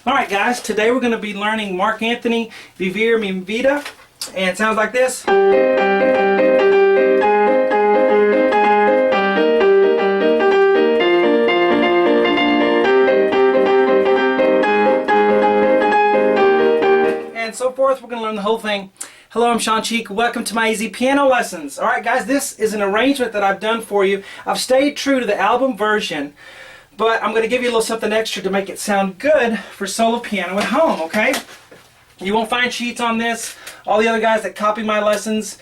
Alright guys, today we're going to be learning Mark Anthony, Vivir, Vida, and it sounds like this. And so forth. We're going to learn the whole thing. Hello, I'm Sean Cheek. Welcome to my easy piano lessons. Alright guys, this is an arrangement that I've done for you. I've stayed true to the album version, but I'm going to give you a little something extra to make it sound good for solo piano at home, okay? You won't find sheets on this. All the other guys that copy my lessons,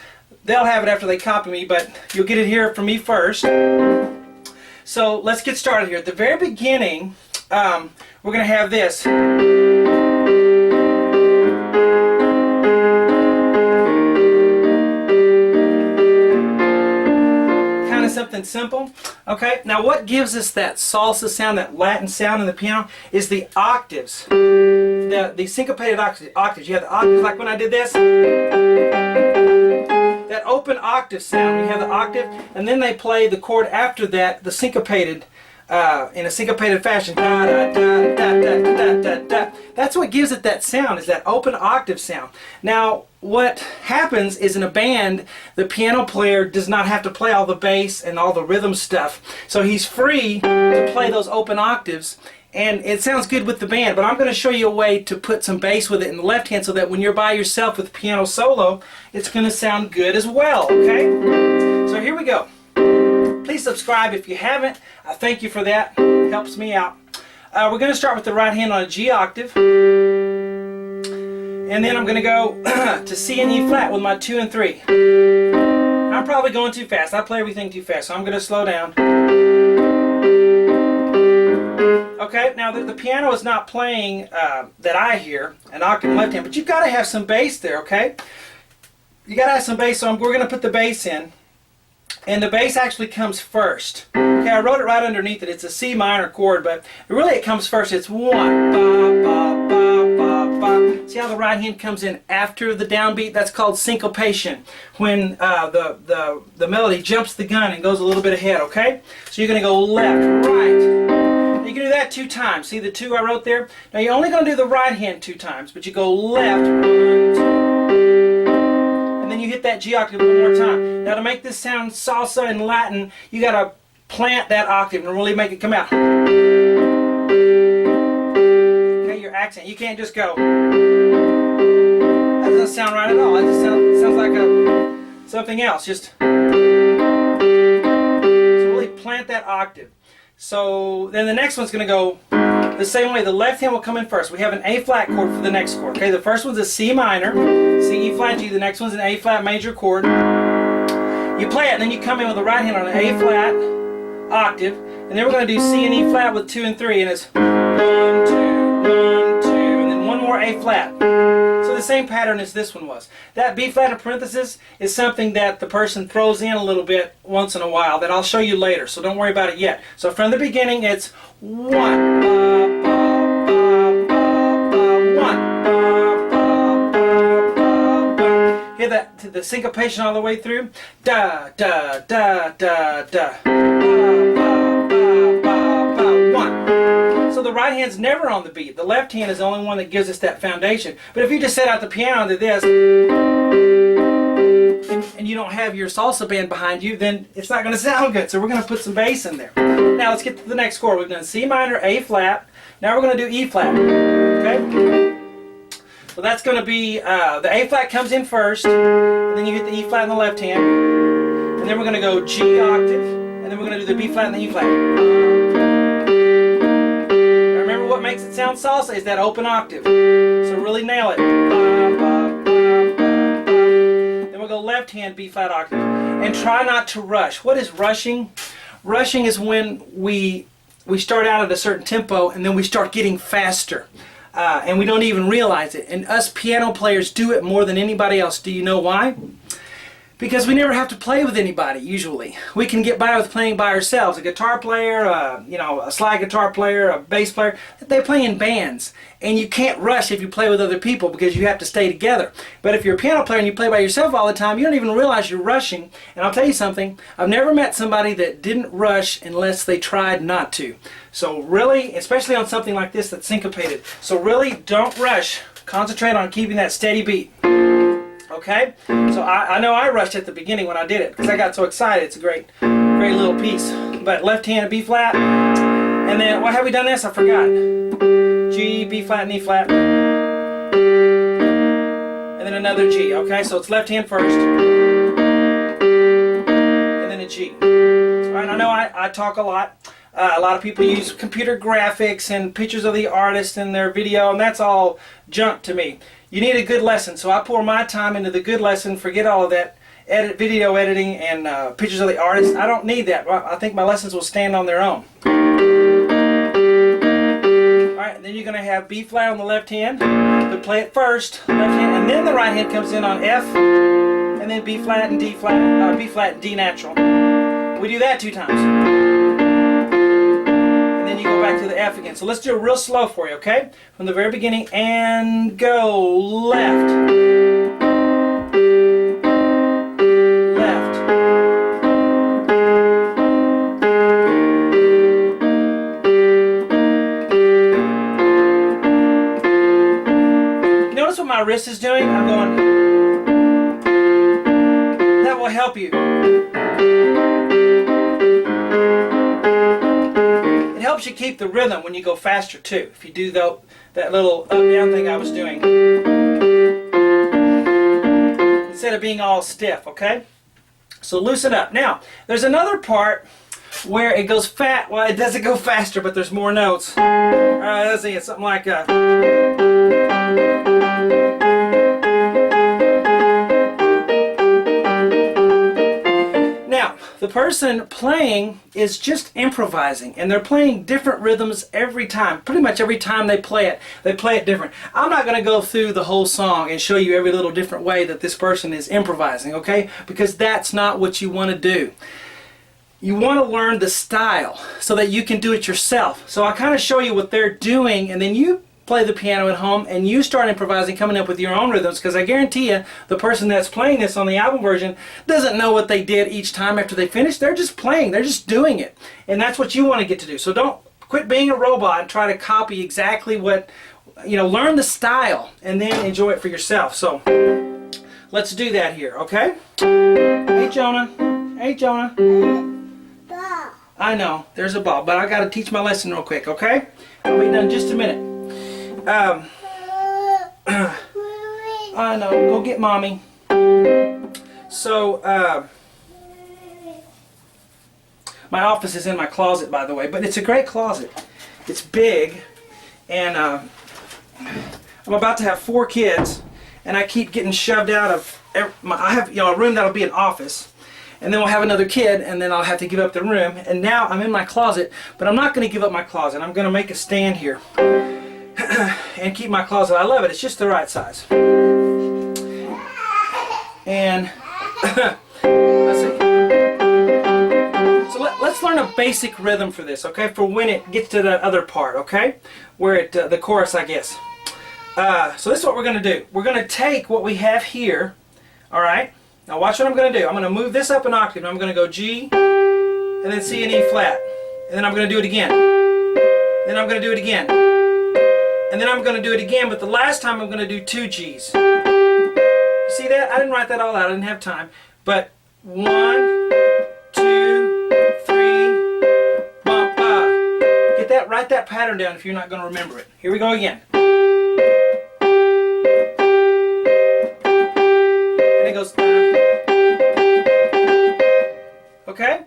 they'll have it after they copy me, but you'll get it here from me first. So let's get started here. At the very beginning, we're going to have this. Something simple. Okay, now what gives us that salsa sound, that Latin sound in the piano, is the octaves. The syncopated octaves. You have the octaves, like when I did this. That open octave sound. You have the octave, and then they play the chord after that, the syncopated, in a syncopated fashion. Da, da, da, da, da, da, da, da. That's what gives it that sound, is that open octave sound. Now, what happens is in a band, the piano player does not have to play all the bass and all the rhythm stuff. So he's free to play those open octaves, and it sounds good with the band. But I'm going to show you a way to put some bass with it in the left hand so that when you're by yourself with piano solo, it's going to sound good as well, okay? So here we go. Please subscribe if you haven't. I thank you for that. It helps me out. We're going to start with the right hand on a G octave. And then I'm going to go to C and E flat with my 2 and 3. I'm probably going too fast. I play everything too fast, so I'm going to slow down. Okay, now the piano is not playing that I hear an octave left hand, but you've got to have some bass there, okay? You got to have some bass, so we're going to put the bass in. And the bass actually comes first. Okay, I wrote it right underneath it. It's a C minor chord, but really it comes first. It's 1, ba, ba, ba, ba, ba. See how the right hand comes in after the downbeat? That's called syncopation. When the melody jumps the gun and goes a little bit ahead, okay? So you're going to go left, right. You can do that 2 times. See the 2 I wrote there? Now you're only going to do the right hand 2 times, but you go left, 1, 2. And then you hit that G octave one more time. Now to make this sound salsa in Latin, you got to plant that octave and really make it come out. Okay, your accent. You can't just go. That doesn't sound right at all. That just sounds like something else. Just so really plant that octave. So then the next one's going to go the same way. The left hand will come in first. We have an A flat chord for the next chord. Okay, the first one's a C minor, C, E flat, G. The next one's an A flat major chord. You play it, and then you come in with the right hand on an A flat octave, and then we're going to do C and E flat with 2 and 3, and it's 1, 2, 1, 2, and then one more A flat. So the same pattern as this one was. That B flat in parenthesis is something that the person throws in a little bit once in a while that I'll show you later, so don't worry about it yet. So from the beginning it's 1, ba, ba, ba, ba, ba, 1, ba, ba, ba, ba, ba. Hear that to the syncopation all the way through? Da, da, da, da, da. Ba, ba, ba, ba, ba, 1. So the right hand's never on the beat. The left hand is the only one that gives us that foundation. But if you just set out the piano to this, and you don't have your salsa band behind you, then it's not going to sound good. So we're going to put some bass in there. Now let's get to the next chord. We've done C minor, A flat. Now we're going to do E flat. Okay? So that's going to be, the A flat comes in first, and then you hit the E flat in the left hand. And then we're going to go G octave, and then we're going to do the B flat and the E flat. What makes it sound salsa is that open octave. So really nail it. Ba, ba, ba, ba, ba. Then we'll go left hand B flat octave. And try not to rush. What is rushing? Rushing is when we start out at a certain tempo and then we start getting faster. And we don't even realize it. And us piano players do it more than anybody else. Do you know why? Because we never have to play with anybody, usually. We can get by with playing by ourselves. A guitar player, a slide guitar player, a bass player, they play in bands. And you can't rush if you play with other people because you have to stay together. But if you're a piano player and you play by yourself all the time, you don't even realize you're rushing. And I'll tell you something, I've never met somebody that didn't rush unless they tried not to. So really, especially on something like this that's syncopated, so really don't rush. Concentrate on keeping that steady beat. Okay? So I know I rushed at the beginning when I did it because I got so excited. It's a great little piece. But left hand, B flat. And then, why have we done this? I forgot. G, B flat, and E flat. And then another G. Okay? So it's left hand first. And then a G. Alright, I know I talk a lot. A lot of people use computer graphics and pictures of the artist in their video, and that's all junk to me. You need a good lesson, so I pour my time into the good lesson, forget all of that video editing and pictures of the artist. I don't need that. I think my lessons will stand on their own. Alright, then you're going to have B flat on the left hand, but play it first, left hand, and then the right hand comes in on F, and then B flat and D flat, B flat and D natural. We do that 2 times. And then you go back to the F again. So let's do it real slow for you, okay? From the very beginning, and go left. Left. Notice what my wrist is doing? I'm going. That will help you. It helps you keep the rhythm when you go faster too. If you do that little up-down thing I was doing. Instead of being all stiff, okay? So loosen up. Now, there's another part where it goes fat. Well, it doesn't go faster, but there's more notes. Alright, let's see, it's something like the person playing is just improvising, and they're playing different rhythms every time. Pretty much every time they play it different. I'm not going to go through the whole song and show you every little different way that this person is improvising, okay? Because that's not what you want to do. You want to learn the style so that you can do it yourself. So I kind of show you what they're doing, and then you play the piano at home and you start improvising, coming up with your own rhythms, because I guarantee you the person that's playing this on the album version doesn't know what they did each time after they finish. They're just playing, they're just doing it, and that's what you want to get to do. So don't quit being a robot and try to copy exactly what, learn the style and then enjoy it for yourself. So let's do that here, okay? Hey Jonah, I know there's a ball, but I got to teach my lesson real quick, okay? I'll be done in just a minute. I know, go get mommy. So, my office is in my closet, by the way, but it's a great closet. It's big, and I'm about to have 4 kids, and I keep getting shoved out of. I have a room that'll be an office, and then we'll have another kid, and then I'll have to give up the room. And now I'm in my closet, but I'm not going to give up my closet. I'm going to make a stand here and keep my closet. I love it. It's just the right size. And let's see. So let's learn a basic rhythm for this, okay? For when it gets to the other part, okay? Where the chorus, I guess. So this is what we're going to do. We're going to take what we have here, all right? Now watch what I'm going to do. I'm going to move this up an octave. I'm going to go G, and then C and E flat. And then I'm going to do it again. Then I'm going to do it again. And then I'm going to do it again, but the last time I'm going to do 2 G's. You see that? I didn't write that all out. I didn't have time. But 1, 2, 3, bump, Get that, write that pattern down if you're not going to remember it. Here we go again. And it goes. Okay?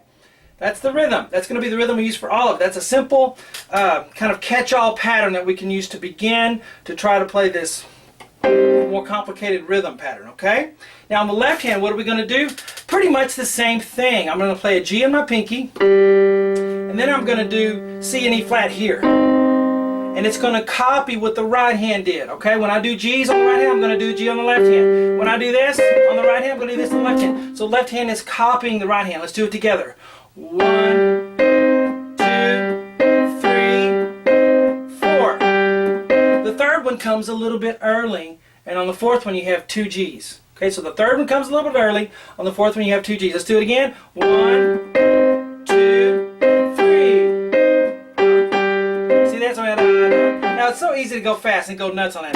That's the rhythm. That's going to be the rhythm we use for all of it. That's a simple kind of catch-all pattern that we can use to begin to try to play this more complicated rhythm pattern, okay? Now on the left hand, what are we going to do? Pretty much the same thing. I'm going to play a G on my pinky, and then I'm going to do C and E flat here. and it's going to copy what the right hand did. Okay, when I do G's on the right hand, I'm going to do G on the left hand. When I do this on the right hand, I'm going to do this on the left hand. So left hand is copying the right hand. Let's do it together. 1, 2, 3, 4. The third one comes a little bit early, and on the fourth one you have 2 G's. Okay, so the third one comes a little bit early. On the fourth one you have 2 G's. Let's do it again. 1, 2, 3. See, that's what now it's so easy to go fast and go nuts on that.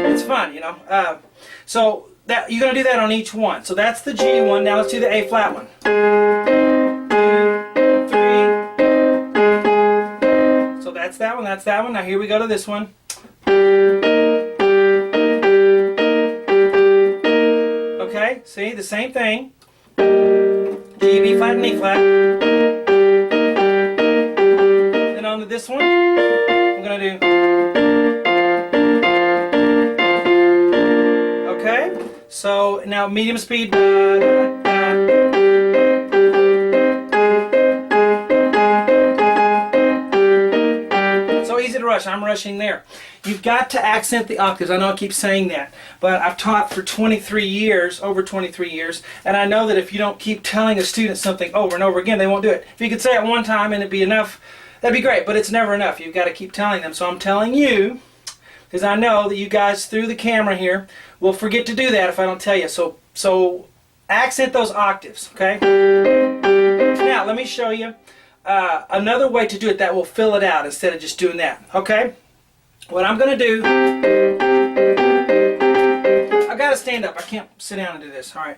It's fun, you know. So that you're gonna do that on each one. So that's the G one. Now let's do the A flat one. 2, 3. So that's that one. That's that one. Now here we go to this one. Okay, see, the same thing. G, B flat, and E flat. Then on to this one, I'm going to do. Okay, so now medium speed. So easy to rush. I'm rushing there. You've got to accent the octaves. I know I keep saying that, but I've taught for 23 years, over 23 years, and I know that if you don't keep telling a student something over and over again, they won't do it. If you could say it one time and it'd be enough, that'd be great, but it's never enough. You've got to keep telling them. So I'm telling you, because I know that you guys through the camera here will forget to do that if I don't tell you. So accent those octaves, okay? Now, let me show you another way to do it that will fill it out instead of just doing that, okay? What I'm going to do, I got to stand up. I can't sit down and do this. All right.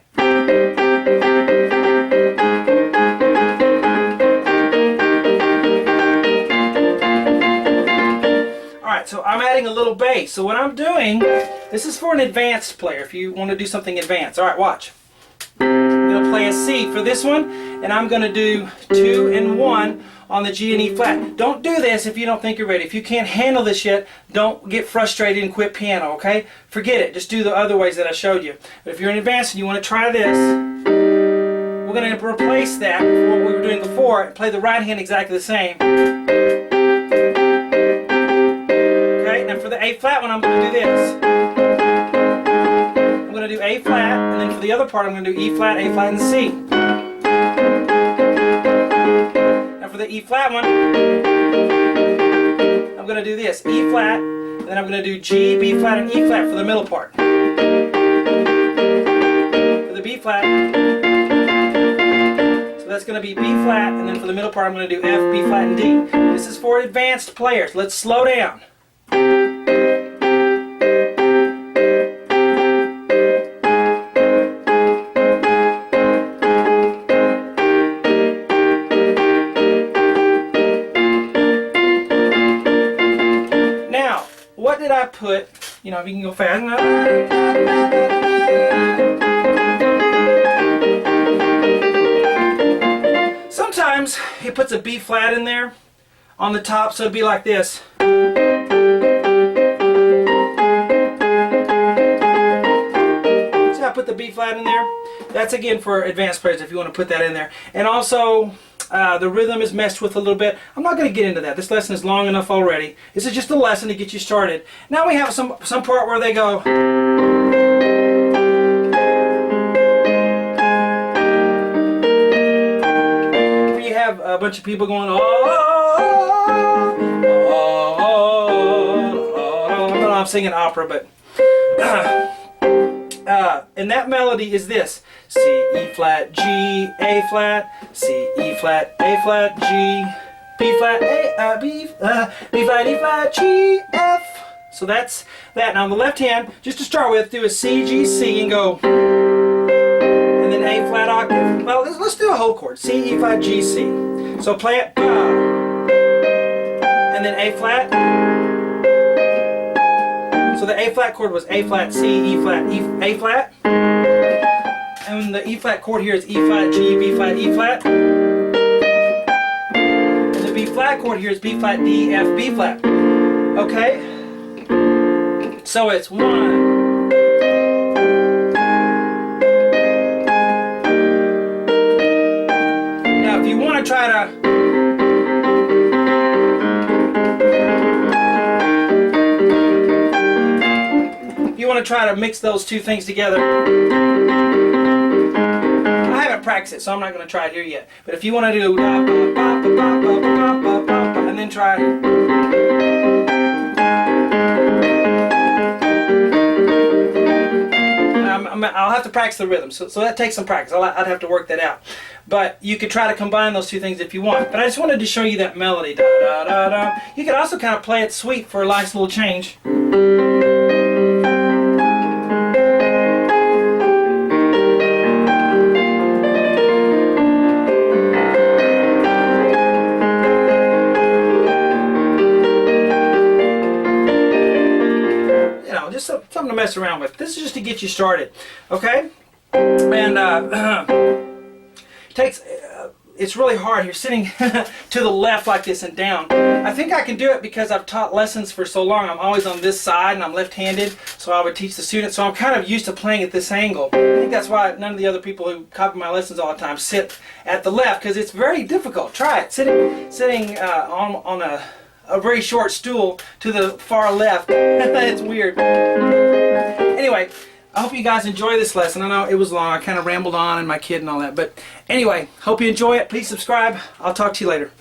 All right, so I'm adding a little bass. So what I'm doing, this is for an advanced player if you want to do something advanced. All right, watch. I'm going to play a C for this one, and I'm going to do 2 and 1 on the G and E flat. Don't do this if you don't think you're ready. If you can't handle this yet, don't get frustrated and quit piano, okay? Forget it. Just do the other ways that I showed you. But if you're in advanced and you want to try this, we're going to replace that with what we were doing before and play the right hand exactly the same. Okay, now for the A flat one, I'm going to do this. I'm going to do A flat, and then for the other part, I'm going to do E flat, A flat, and C. For the E flat one, I'm going to do this, E flat, and then I'm going to do G, B flat, and E flat for the middle part. For the B flat, so that's going to be B flat, and then for the middle part I'm going to do F, B flat, and D. This is for advanced players. Let's slow down. What did I put, you know, if you can go fast. Sometimes he puts a B flat in there on the top, so it'd be like this. See how I put the B flat in there? That's again for advanced players if you want to put that in there. And also, the rhythm is messed with a little bit. I'm not going to get into that. This lesson is long enough already. This is just a lesson to get you started. Now we have some part where they go. Where you have a bunch of people going, oh, oh, oh, oh. I'm singing opera, but and that melody is this: C, E flat, G, A flat, C, E flat, A flat, G, B flat, B flat, E flat, G, F. So that's that. Now on the left hand, just to start with, do a C, G, C, and go, and then A flat octave. Well, let's do a whole chord: C, E flat, G, C. So play it, and then A flat. So the A flat chord was A flat, C, E flat, A flat. And the E flat chord here is E flat, G, B flat, E flat. And the B flat chord here is B flat, D, F, B flat. Okay? So it's 1, if you want to try to mix those two things together, I haven't practiced it, so I'm not going to try it here yet. But if you want to do and then try, I'll have to practice the rhythm, so that takes some practice. I'd have to work that out. But you could try to combine those two things if you want. But I just wanted to show you that melody. Da, da, da, da. You could also kind of play it sweet for a nice little change. Just something to mess around with. This is just to get you started, okay? And it's really hard. You're sitting to the left like this and down. I think I can do it because I've taught lessons for so long. I'm always on this side and I'm left-handed, so I would teach the students. So I'm kind of used to playing at this angle. I think that's why none of the other people who copy my lessons all the time sit at the left, because it's very difficult. Try it. Sitting on a very short stool to the far left. It's weird. Anyway, I hope you guys enjoy this lesson. I know it was long. I kind of rambled on and my kid and all that. But anyway, hope you enjoy it. Please subscribe. I'll talk to you later.